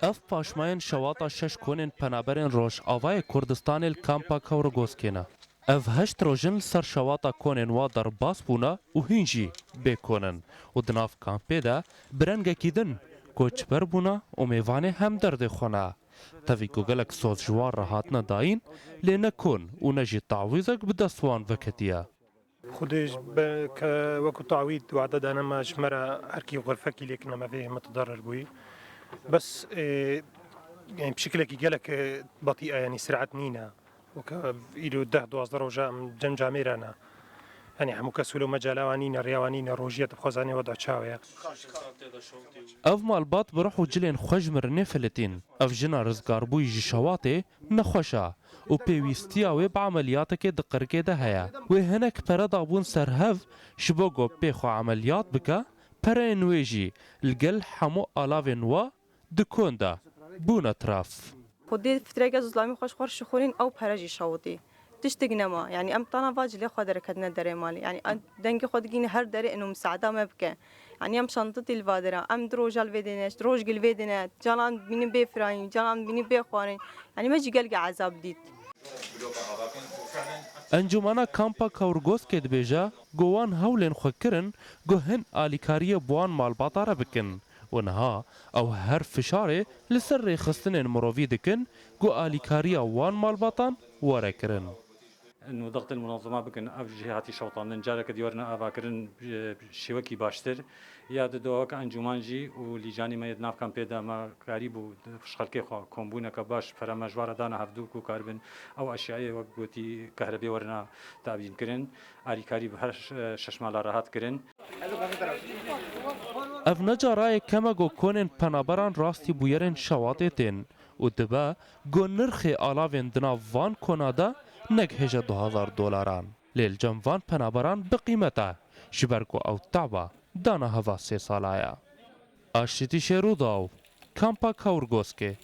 اف پاشماین شواطا شش کنن پنابرین روش آوای کردستان الکامپا کورگوسکینا. اف هشت روژن سر شواطا کنن وا در باس بونا و هینجی بکنن و دناف کامپی دا برنگه کیدن کوچبر بونا و میوانه هم درد خونه. تاوی گوگلک سوز جوار راحتنا داین لینه کن و نجی تعویزک بدستوان وکتیه. خودش كوكو تعويض وعدد انا ما شمرة اركي غرفكي لكن ما فيه متضرر بوي بس يعني بشكل قالك بطيئه يعني سرعه نينا وكيلو ده دوازدر وجا جم جاميرانا يعني همو كسولو مجالوانينا ريوانينا روجيه بخوزاني وضع تشاويا اف مالبات بروح و جلين خوش فلتين اف جنا رزگار بوی جشواته نخوشا و پیوستیا و بعملیاتك دقرقه ده هيا و هنك پردا بون سرهف شبوگو پیخو عملیات بکا پره نویجی لگل حمو آلاوین و دکون ده بون اطراف خودی فتره از اسلامی خوش خورش خورین او پرجی شاوتی تشتق نما يعني ام طنا واجي لي خود ركدنا دري مالي يعني دنگي خود جيني هر دري انه مساعده ما بك يعني ام شنطتي الفادره ام دروجال فيدينش دروج قل فيدينا جانان بيني بفراين جانان بيني بخوارين يعني ما جي قلق عذاب ديت انجمانا کامپا کورگوسکی دبیجا گوان هولین خوکرن گوهن آلیکاری بوان مالباتا را بکن ونها او هر فشاره لسر خستن مروفی دکن گو آلیکاری وان مالباتان ورکرن انه ضغط المنظمه بكن اف جهاتي شوطان نجارك ديورنا افاكرن شوكي باشتر يا دوك انجمانجي ولجاني ما يدناف كان بيدا ما قريب شخلكي كومبونا كباش فرما جوار دانا هفدوك وكاربن او اشياء وقوتي كهربي ورنا تابين كرن اري كاري بهر ششمال راحت كرن اف نجارای کما گو کنن پنابران راستی بویرن شواطتین و دبا گو نرخ آلاوین دنا وان کنادا نگهجه $2000 لیل جموان پنابران بقیمته شبرگو او تعبا دانا هوا 3 سالایا. آشتی شیرو داو کامپا کورگوسکی